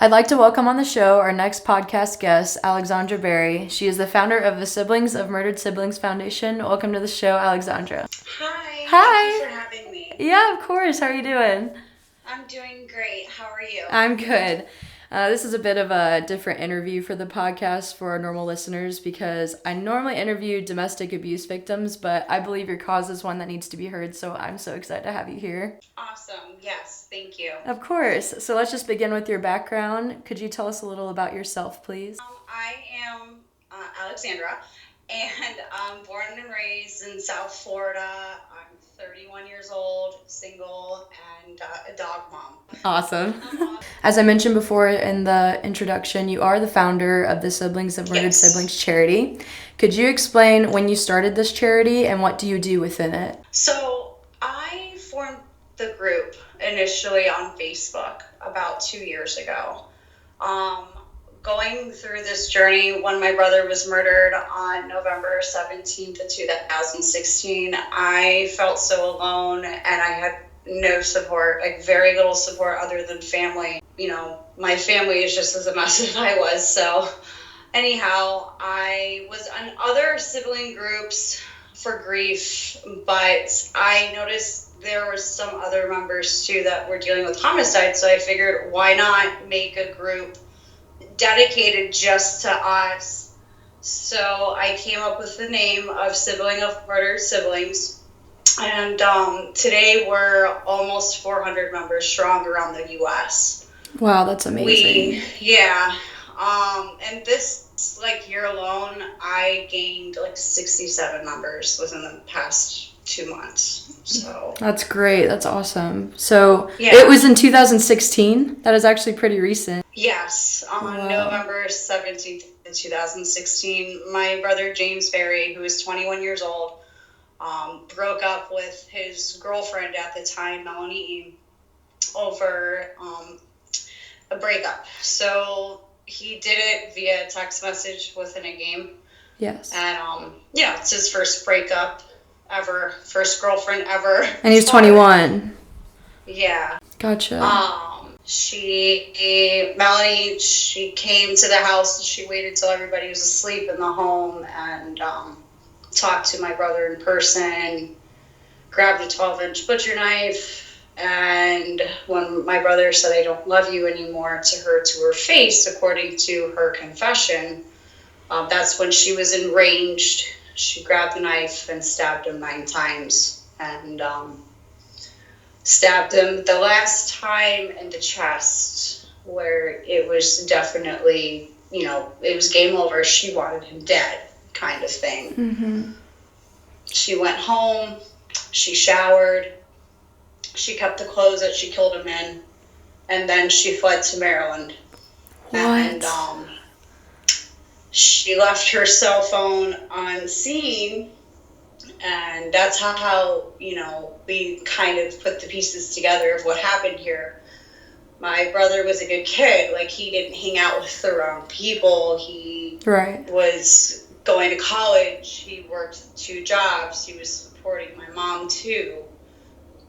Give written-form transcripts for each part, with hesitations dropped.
I'd like to welcome on the show our next podcast guest, Alexandra Barry. She is the founder of the Siblings of Murdered Siblings Foundation. Welcome to the show, Alexandra. Hi. Hi. Thank you for having me. Yeah, of course. How are you doing? I'm doing great. How are you? I'm good. This is a bit of a different interview for the podcast for our normal listeners because I normally interview domestic abuse victims, but I believe your cause is one that needs to be heard, so I'm so excited to have you here. Awesome. Yes, thank you. Of course. So let's just begin with your background. Could you tell us a little about yourself, please? I am Alexandra, and I'm born and raised in South Florida. I'm 31 years old, single, and a dog mom. Awesome. As I mentioned before in the introduction, you are the founder of the Siblings of Murdered Siblings charity. Could you explain when you started this charity and what do you do within it? So I formed the group initially on Facebook about 2 years ago. Going through this journey, when my brother was murdered on November 17th of 2016, I felt so alone and I had no support, like very little support other than family. You know, my family is just as a mess as I was. So anyhow, I was on other sibling groups for grief, but I noticed there was some other members too that were dealing with homicide. So I figured, why not make a group dedicated just to us? So I came up with the name of Sibling of Murdered Siblings. And today we're almost 400 members strong around the U.S. Wow, that's amazing. And this year alone, I gained 67 members within the past 2 months. So that's great. That's awesome. So It was in 2016. That is actually pretty recent. Yes, on November 17th, 2016, my brother James Barry, who was 21 years old, broke up with his girlfriend at the time, Melanie, over a breakup. So he did it via text message within a game. Yes. And, it's his first breakup ever, first girlfriend ever. And he's 21. Yeah. Gotcha. Melanie, she came to the house and she waited till everybody was asleep in the home and talked to my brother in person, grabbed a 12-inch butcher knife, and when my brother said, "I don't love you anymore," to her face, according to her confession, that's when she was enraged. She grabbed the knife and stabbed him 9 times, and stabbed him the last time in the chest, where it was definitely, it was game over. She wanted him dead, kind of thing. Mm-hmm. She went home, she showered, she kept the clothes that she killed him in, and then she fled to Maryland. What? And she left her cell phone on scene, and that's how we kind of put the pieces together of what happened here. My brother was a good kid. He didn't hang out with the wrong people. He was going to college. He worked 2 jobs. He was supporting my mom too.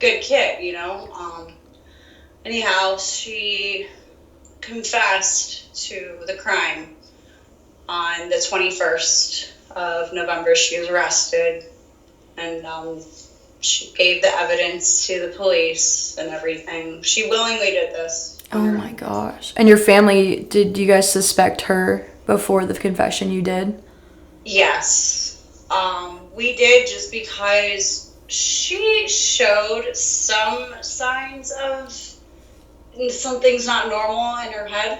Good kid, Anyhow, she confessed to the crime on the 21st of November. She was arrested, and she gave the evidence to the police and everything. She willingly did this. Oh my gosh. And your family, did you guys suspect her before the confession you did? Yes. We did, just because she showed some signs of something's not normal in her head,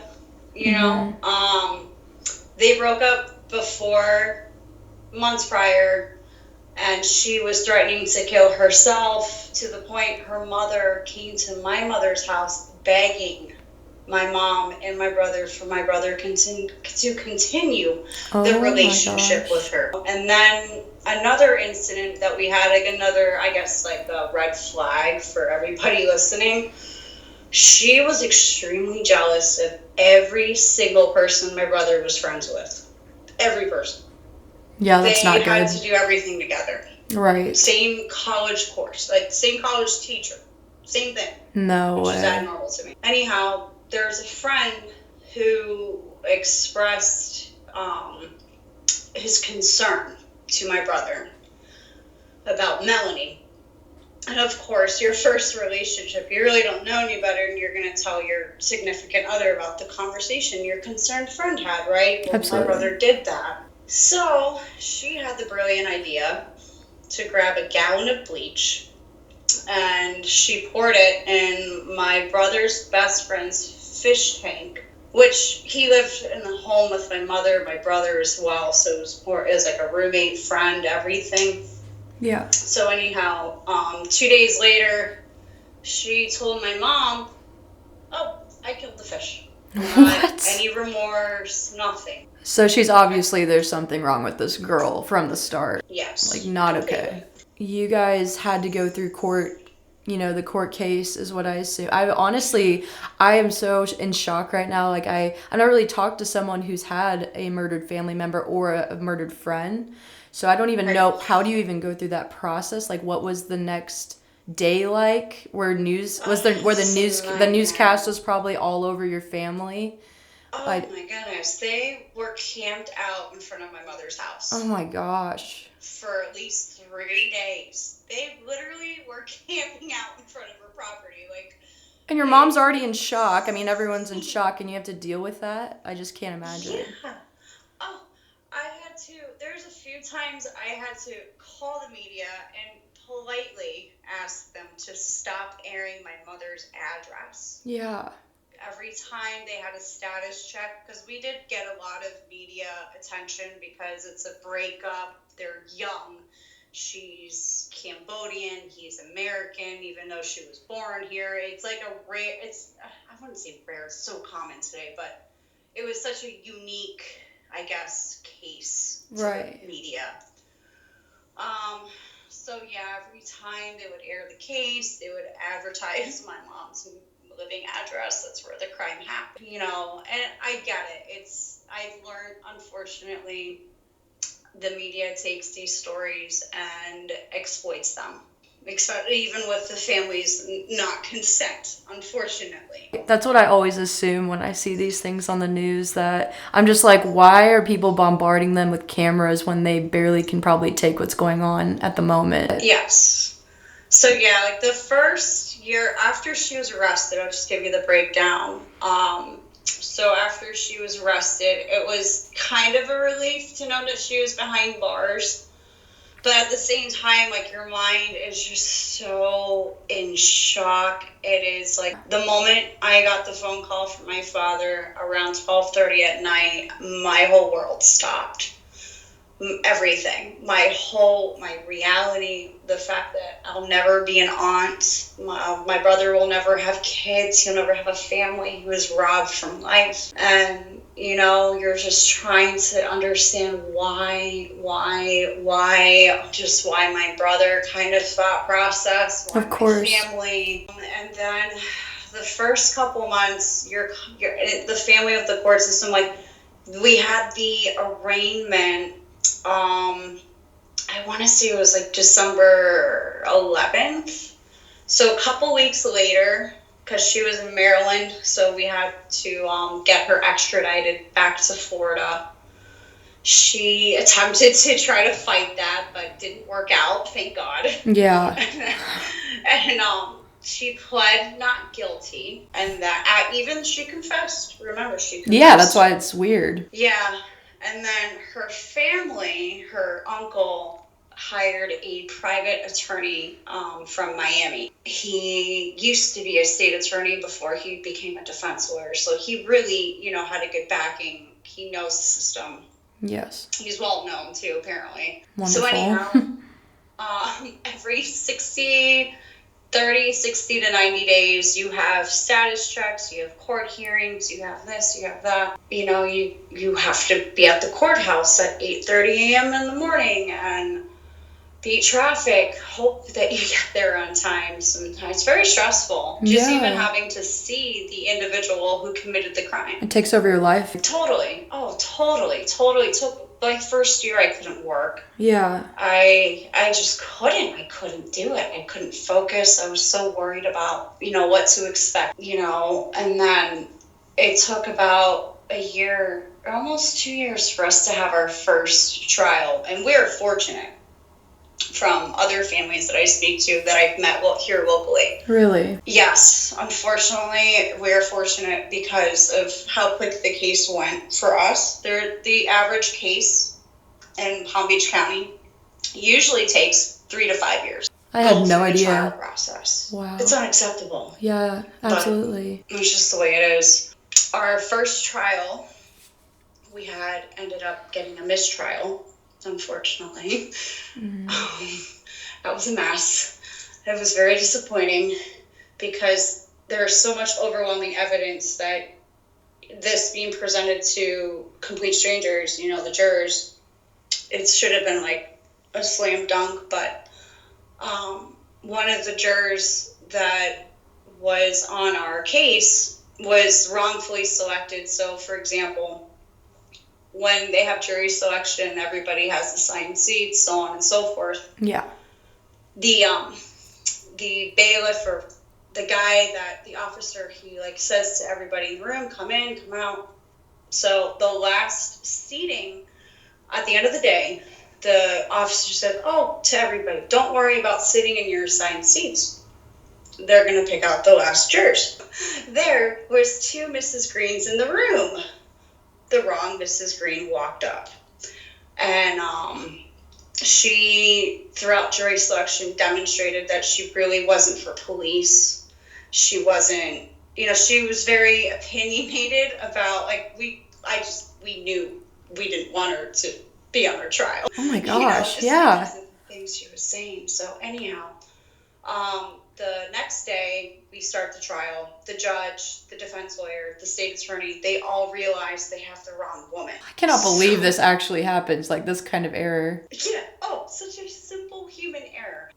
Mm-hmm. They broke up before, months prior, and she was threatening to kill herself, to the point her mother came to my mother's house begging my mom and my brother for my brother to continue the relationship with her. And then another incident that we had, another, a red flag for everybody listening. She was extremely jealous of every single person my brother was friends with. Every person. Yeah, that's not good. They had to do everything together. Right. Same college course, same college teacher. Same thing. No way. Which is abnormal to me. Anyhow, there's a friend who expressed his concern to my brother about Melanie. And of course, your first relationship, you really don't know any better, and you're going to tell your significant other about the conversation your concerned friend had, right? Well, Absolutely. my brother did that. So she had the brilliant idea to grab a gallon of bleach, and she poured it in my brother's best friend's fish tank, which he lived in the home with my mother, my brother as well. So it was like a roommate, friend, everything. Yeah. So anyhow, 2 days later, she told my mom, "Oh, I killed the fish." What? Any remorse, nothing. So she's obviously, there's something wrong with this girl from the start. Yes. Like, not completely. okay. You guys had to go through court, the court case is what I assume. I am so in shock right now. Like, I've not really talked to someone who's had a murdered family member or a murdered friend. So I don't even know, how do you even go through that process? Like, what was the next day like? Where the newscast was probably all over your family? Oh my goodness. They were camped out in front of my mother's house. Oh my gosh. For at least 3 days. They literally were camping out in front of her property. And your mom's already in shock. I mean, everyone's in shock, and you have to deal with that? I just can't imagine. Yeah. Oh, there's a few times I had to call the media and politely ask them to stop airing my mother's address. Yeah. Every time they had a status check, because we did get a lot of media attention because it's a breakup. They're young. She's Cambodian. He's American, even though she was born here. It's like a rare, I wouldn't say rare, it's so common today, but it was such a unique, I guess, case to the media. So yeah, every time they would air the case, they would advertise my mom's living address. That's where the crime happened, and I get it. I've learned, unfortunately, the media takes these stories and exploits them, even with the families not consent, unfortunately. That's what I always assume when I see these things on the news, that I'm just like, why are people bombarding them with cameras when they barely can probably take what's going on at the moment? Yes. So yeah, like the first year after she was arrested, I'll just give you the breakdown. So after she was arrested, it was kind of a relief to know that she was behind bars. But at the same time, like, your mind is just so in shock. It is like the moment I got the phone call from my father around 12:30 at night, my whole world stopped. Everything, my reality, the fact that I'll never be an aunt, my brother will never have kids, he'll never have a family, he was robbed from life. And you're just trying to understand why my brother kind of thought process, why of course. My family. And then the first couple months, you're the family of the court system, like, we had the arraignment. I want to say it was like December 11th. So a couple weeks later, because she was in Maryland, so we had to get her extradited back to Florida. She attempted to try to fight that, but didn't work out, thank God. Yeah. And she pled not guilty, and that even she confessed. Remember, she confessed. Yeah, that's why it's weird. Yeah. And then her family, her uncle, hired a private attorney from Miami. He used to be a state attorney before he became a defense lawyer. So he really, had a good backing. He knows the system. Yes. He's well known too, apparently. Wonderful. So anyhow, every 60 to 90 days, you have status checks, you have court hearings, you have this, you have that. You have to be at the courthouse at 8:30 a.m. in the morning and beat traffic, hope that you get there on time. Sometimes it's very stressful. Just even having to see the individual who committed the crime. It takes over your life. Totally. Oh, totally. Took my first year, I couldn't work. Yeah. I just couldn't. I couldn't do it. I couldn't focus. I was so worried about, what to expect, and then it took about a year, almost 2 years, for us to have our first trial. And we're fortunate from other families that I speak to that I've met here locally. Really? Yes, unfortunately, we're fortunate because of how quick the case went for us. The average case in Palm Beach County usually takes 3 to 5 years. I had no idea. Trial process. Wow. It's unacceptable. Yeah, absolutely. But it's just the way it is. Our first trial, we had ended up getting a mistrial, unfortunately. That was a mess. It was very disappointing because there's so much overwhelming evidence that this being presented to complete strangers, the jurors, it should have been like a slam dunk. But one of the jurors that was on our case was wrongfully selected. So, for example, when they have jury selection, everybody has assigned seats, so on and so forth. Yeah. The bailiff, or the guy that the officer, he says to everybody in the room, come in, come out. So the last seating at the end of the day, the officer said, to everybody, don't worry about sitting in your assigned seats. They're going to pick out the last jurors. There was 2 Mrs. Greens in the room. The wrong Mrs. Green walked up. And she, throughout jury selection, demonstrated that she really wasn't for police. She wasn't, she was very opinionated about, we knew we didn't want her to be on her trial. Oh my gosh, yeah. The things she was saying. So anyhow, the next day we start the trial. The judge, the defense lawyer, the state attorney, they all realize they have the wrong woman. I cannot believe this actually happens, this kind of error. Yeah. Such a simple human error.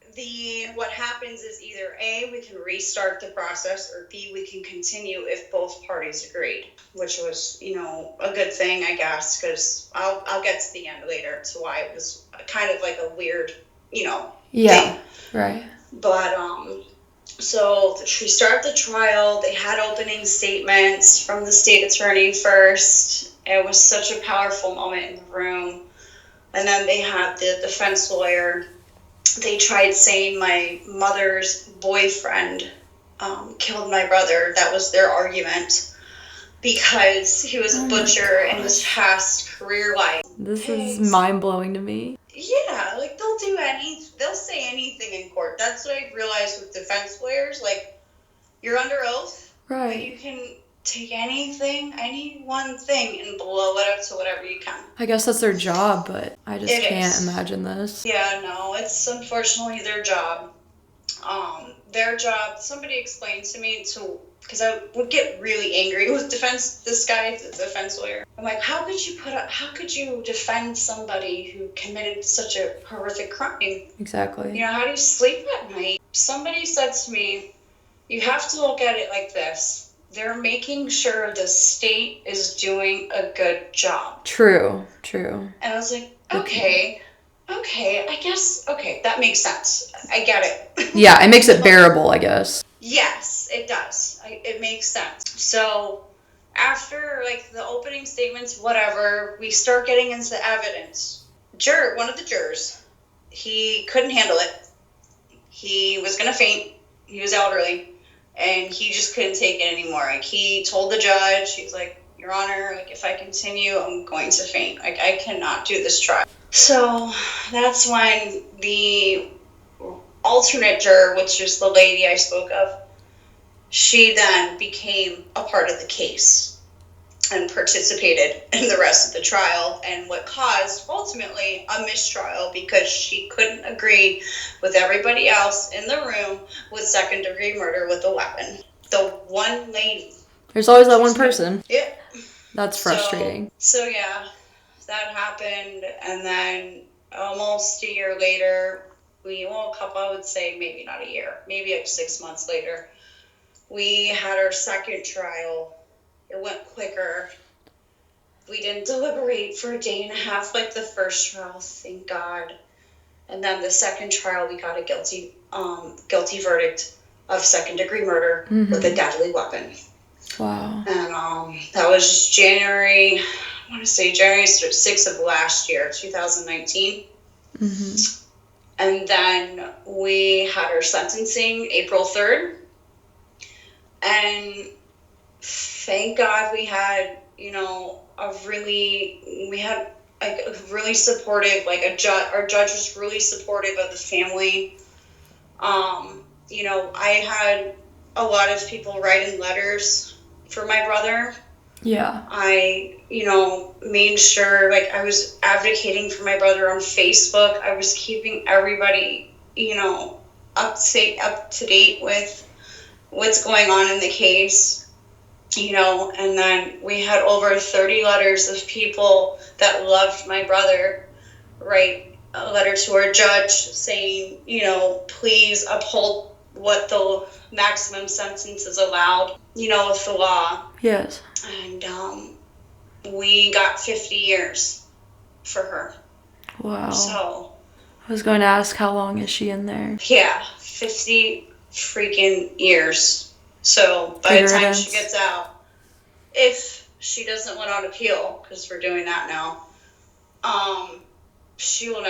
What happens is either A, we can restart the process, or B, we can continue if both parties agreed, which was, a good thing, I guess, because I'll get to the end later to why it was kind of like a weird, yeah, thing. Right. But, so we start the trial. They had opening statements from the state attorney first. It was such a powerful moment in the room. And then they had the defense lawyer. They tried saying my mother's boyfriend killed my brother. That was their argument because he was a butcher in his past career life. This is mind-blowing to me. Yeah, they'll say anything in court. That's what I realized with defense lawyers. You're under oath. Right. But you can take any one thing and blow it up to whatever you can. I guess that's their job, but I just can't imagine this. Yeah, no, it's unfortunately their job. Somebody explained to me because I would get really angry with the defense lawyer. I'm like, how could you defend somebody who committed such a horrific crime? Exactly. How do you sleep at night? Somebody said to me, you have to look at it like this. They're making sure the state is doing a good job. True. And I was like, okay, I guess, that makes sense. I get it. Yeah, it makes it bearable, I guess. Yes, it does. It makes sense. So after the opening statements, whatever, we start getting into the evidence. One of the jurors, he couldn't handle it. He was going to faint. He was elderly. And he just couldn't take it anymore. He told the judge, he's like, Your Honor, if I continue, I'm going to faint. I cannot do this trial. So that's when the alternate juror, which is the lady I spoke of, she then became a part of the case and participated in the rest of the trial, and what caused ultimately a mistrial because she couldn't agree with everybody else in the room with second-degree murder with a weapon. The one lady. There's always that one person. Yeah. That's frustrating. So yeah, that happened, and then almost a year later, I would say maybe not a year, maybe 6 months later, we had our second trial. It went quicker. We didn't deliberate for a day and a half like the first trial, thank God. And then the second trial, we got a guilty verdict of second-degree murder with a deadly weapon. Wow. And that was January 6th of last year, 2019. Mm-hmm. And then we had our sentencing April 3rd. And thank God we had, a really supportive, like our judge was really supportive of the family. I had a lot of people writing letters for my brother. Yeah. I, made sure, like, I was advocating for my brother on Facebook. I was keeping everybody, up to date with what's going on in the case. And then we had over 30 letters of people that loved my brother write a letter to our judge saying, please uphold what the maximum sentence is allowed, with the law. Yes. And we got 50 years for her. Wow. So I was going to ask, how long is she in there? yeah, 50 freaking years. So by the time she gets out, if she doesn't win on appeal, because we're doing that now, she won't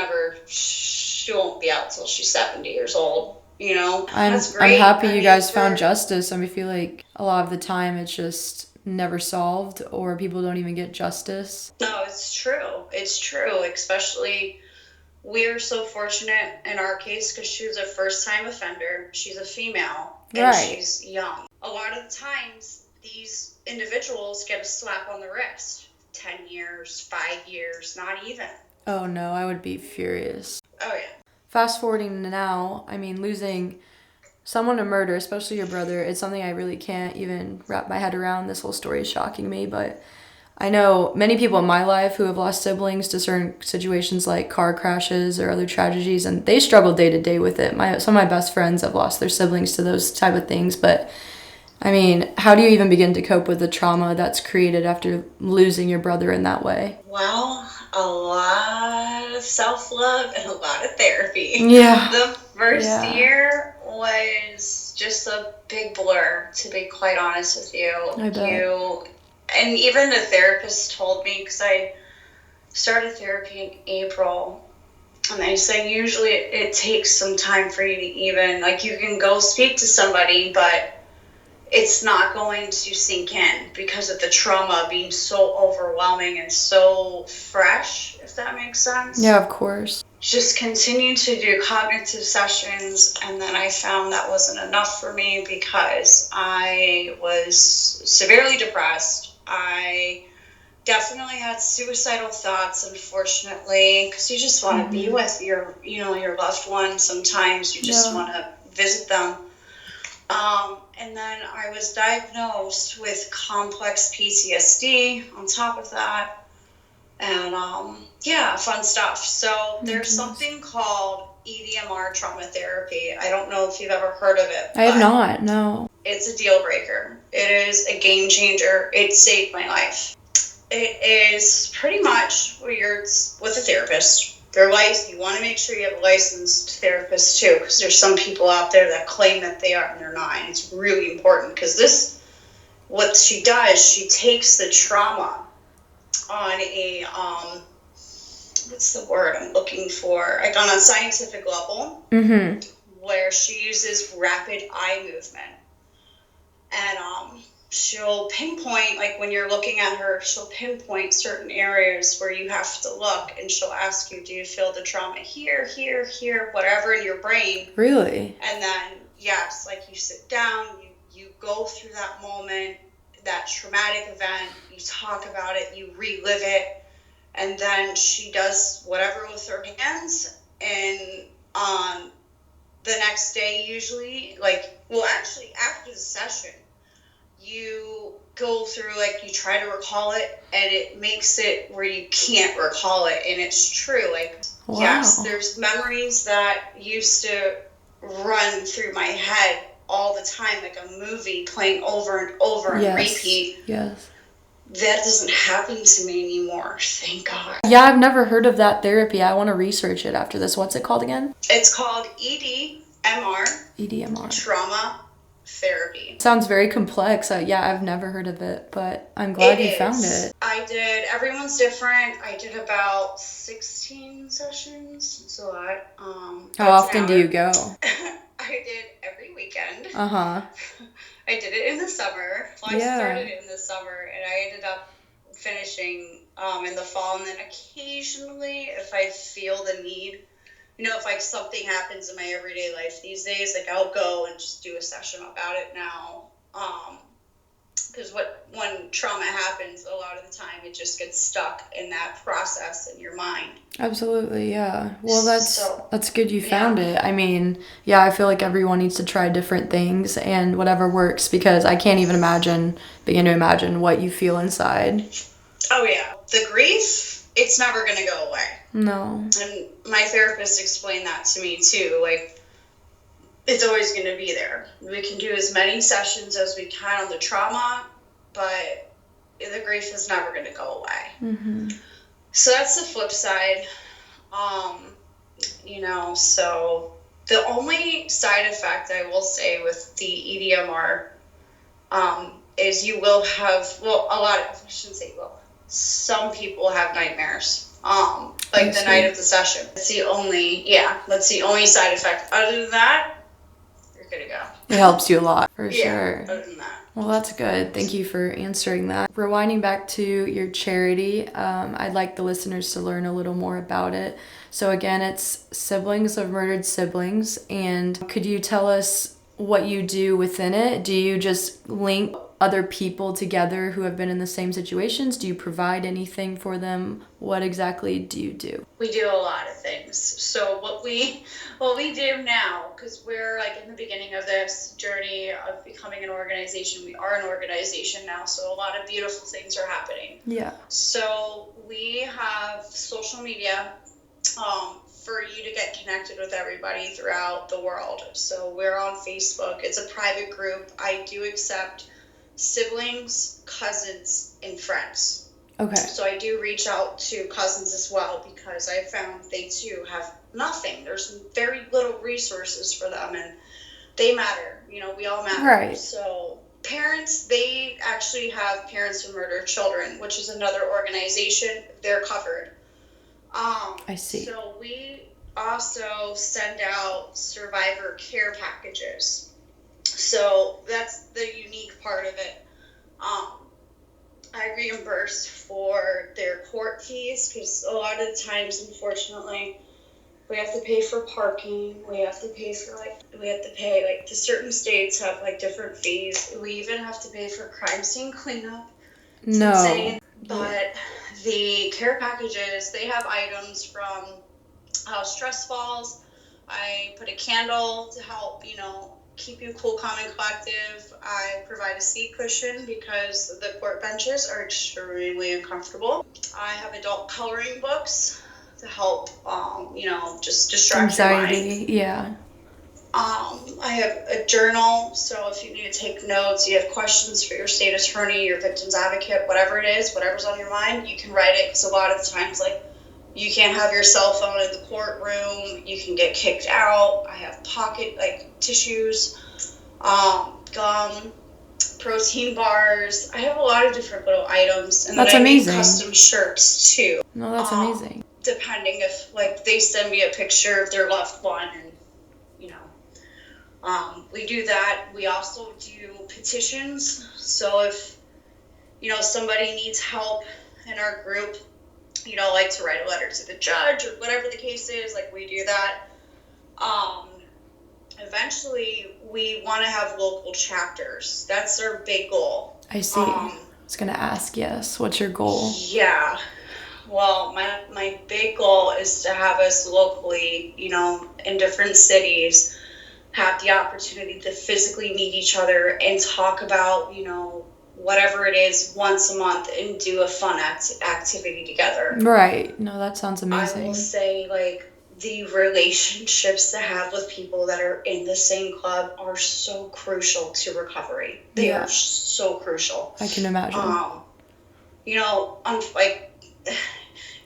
be out till she's 70 years old. That's great. I'm happy you guys found justice. I feel like a lot of the time it's just never solved, or people don't even get justice. No, it's true. It's true. Especially, we're so fortunate in our case because she was a first-time offender. She's a female, and she's young. A lot of the times, these individuals get a slap on the wrist. 10 years, 5 years, not even. Oh no, I would be furious. Oh yeah. Fast forwarding to now, I mean, losing someone to murder, especially your brother, it's something I really can't even wrap my head around. This whole story is shocking me, but I know many people in my life who have lost siblings to certain situations like car crashes or other tragedies, and they struggle day to day with it. Some of my best friends have lost their siblings to those type of things, but I mean, how do you even begin to cope with the trauma that's created after losing your brother in that way? Well, a lot of self-love and a lot of therapy. Yeah. The first year was just a big blur, to be quite honest with you. I bet. And even the therapist told me, because I started therapy in April, and they said usually it takes some time for you to even, like, you can go speak to somebody, but it's not going to sink in because of the trauma being so overwhelming and so fresh, if that makes sense. Yeah, of course. Just continued to do cognitive sessions, and then I found that wasn't enough for me because I was severely depressed. I definitely had suicidal thoughts, unfortunately, because you just want to be with your loved one. Sometimes you just want to visit them. And then I was diagnosed with complex PTSD on top of that. And, fun stuff. So there's something called EDMR trauma therapy. I don't know if you've ever heard of it. I have not, no. It's a deal breaker. It is a game changer. It saved my life. It is pretty much where you're with a therapist. You want to make sure you have a licensed therapist too, because there's some people out there that claim that they are and they're not. And it's really important because what she does, she takes the trauma on a, what's the word I'm looking for? Like on a scientific level, where she uses rapid eye movement. And she'll pinpoint, like when you're looking at her, she'll pinpoint certain areas where you have to look, and she'll ask you, do you feel the trauma here, here, here, whatever in your brain? Really? And then, yes, like you sit down, you go through that moment, that traumatic event, you talk about it, you relive it, and then she does whatever with her hands, and on the next day usually, actually after the session, you go through, like, you try to recall it, and it makes it where you can't recall it, and it's true. Like, wow. Yes, there's memories that used to run through my head all the time, like a movie playing over and over and repeat. Yes. That doesn't happen to me anymore, thank God. Yeah, I've never heard of that therapy. I want to research it after this. What's it called again? It's called EDMR. EDMR. Trauma therapy. Sounds very complex. Yeah, I've never heard of it, but I'm glad you found it. Everyone's different. I did about 16 sessions. It's a lot. How often do you go? I did every weekend. Uh-huh. I did it in the summer. Well, Yeah. I started in the summer, and I ended up finishing in the fall. And then occasionally, if I feel the need, if like something happens in my everyday life these days, like I'll go and just do a session about it now. Because when trauma happens, a lot of the time it just gets stuck in that process in your mind. Absolutely, yeah. Well, that's good you found it. I mean, yeah, I feel like everyone needs to try different things and whatever works, because I can't even begin to imagine what you feel inside. Oh yeah, the grief, it's never gonna go away. No. And my therapist explained that to me too. Like, it's always going to be there. We can do as many sessions as we can on the trauma, but the grief is never going to go away. Mm-hmm. So that's the flip side. So the only side effect I will say with the EDMR is you will have, I shouldn't say will, some people have nightmares. Like the night of the session. That's the only side effect. Other than that, you're good to go. It helps you a lot, for sure. Other than that. Well, that's good. Thank you for answering that. Rewinding back to your charity, I'd like the listeners to learn a little more about it. So again, it's Siblings of Murdered Siblings. And could you tell us what you do within it? Do you just link other people together who have been in the same situations? Do you provide anything for them? What exactly do you do? We do a lot of things. So what we do now, because we're like in the beginning of this journey of becoming an organization, we are an organization now, so a lot of beautiful things are happening. Yeah. So we have social media for you to get connected with everybody throughout the world. So we're on Facebook. It's a private group. I do accept siblings, cousins, and friends. Okay. So I do reach out to cousins as well, because I found they too have nothing. There's very little resources for them, and they matter. We all matter. Right. So parents, they actually have Parents Who Murder Children, which is another organization. They're covered. I see. So we also send out survivor care packages. So that's the unique part of it. I reimburse for their court fees, because a lot of the times, unfortunately, we have to pay for parking. We have to pay the certain states have like different fees. We even have to pay for crime scene cleanup. It's insane. But the care packages, they have items from how stress falls. I put a candle to help, keep you cool, calm, and collective. I provide a seat cushion because the court benches are extremely uncomfortable. I have adult coloring books to help, just distract your mind. Yeah. I have a journal, so if you need to take notes, you have questions for your state attorney, your victim's advocate, whatever it is, whatever's on your mind, you can write it, because a lot of the times, you can't have your cell phone in the courtroom, you can get kicked out. I have pocket, tissues, gum, protein bars. I have a lot of different little items. And that's then amazing. I make custom shirts, too. No, that's amazing. Depending if, they send me a picture of their loved one, and we do that. We also do petitions. So if, somebody needs help in our group, to write a letter to the judge or whatever the case is, we do that. Eventually, we want to have local chapters. That's our big goal. I see. I was going to ask, yes. What's your goal? Yeah. Well, my big goal is to have us locally, in different cities, have the opportunity to physically meet each other and talk about, whatever it is once a month, and do a fun activity together. Right. No, that sounds amazing. I will say, the relationships to have with people that are in the same club are so crucial to recovery. They are so crucial. I can imagine.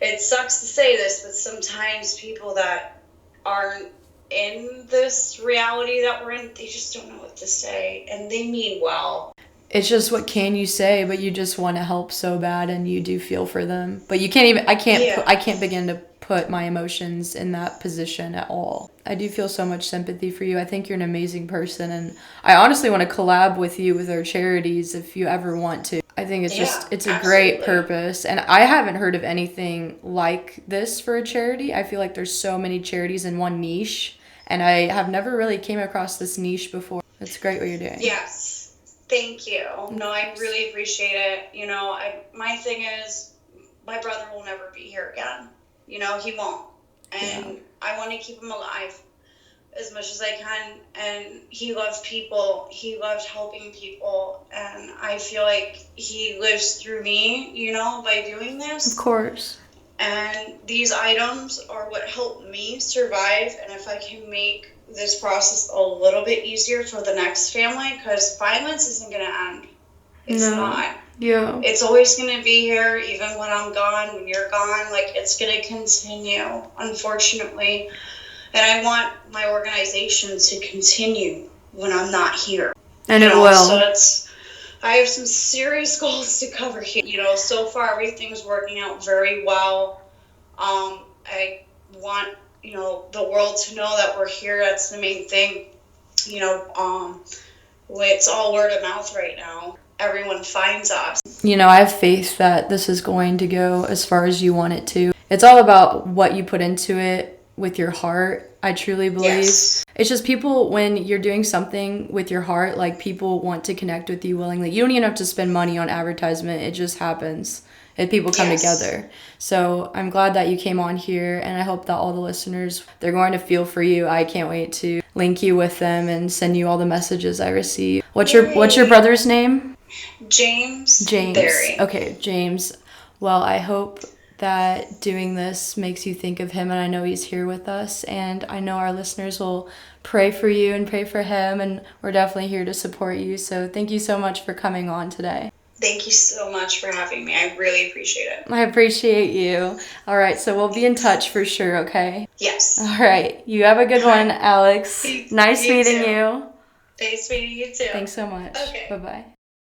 It sucks to say this, but sometimes people that aren't in this reality that we're in, they just don't know what to say, and they mean well. It's just, what can you say? But you just want to help so bad, and you do feel for them. But you can't even. I can't begin to put my emotions in that position at all. I do feel so much sympathy for you. I think you're an amazing person, and I honestly want to collab with you with our charities if you ever want to. I think it's it's a great purpose, and I haven't heard of anything like this for a charity. I feel like there's so many charities in one niche, and I have never really came across this niche before. It's great what you're doing. Yes. Thank you. No, I really appreciate it. My thing is, my brother will never be here again. He won't. And I want to keep him alive as much as I can. And he loved people. He loved helping people. And I feel like he lives through me, by doing this. Of course. And these items are what helped me survive. And if I can make this process a little bit easier for the next family, because violence isn't going to end. It's not. Yeah. It's always going to be here, even when I'm gone, when you're gone. Like, it's going to continue, unfortunately. And I want my organization to continue when I'm not here. And it will. So I have some serious goals to cover here. So far everything's working out very well. I want the world to know that we're here. That's the main thing. It's all word of mouth right now. Everyone finds us. I have faith that this is going to go as far as you want it to. It's all about what you put into it with your heart. I truly believe. Yes. It's just people, when you're doing something with your heart, like, people want to connect with you willingly. You don't even have to spend money on advertisement. It just happens. People come together. So I'm glad that you came on here, and I hope that all the listeners, they're going to feel for you. I can't wait to link you with them and send you all the messages I receive. What's your brother's name? James Barry. Okay, James. Well, I hope that doing this makes you think of him, and I know he's here with us, and I know our listeners will pray for you and pray for him, and we're definitely here to support you. So thank you so much for coming on today. Thank you so much for having me. I really appreciate it. I appreciate you. All right, so we'll be in touch for sure, okay? Yes. All right. You have a good one, Alex. Nice meeting you. Nice meeting you too. Thanks so much. Okay. Bye-bye.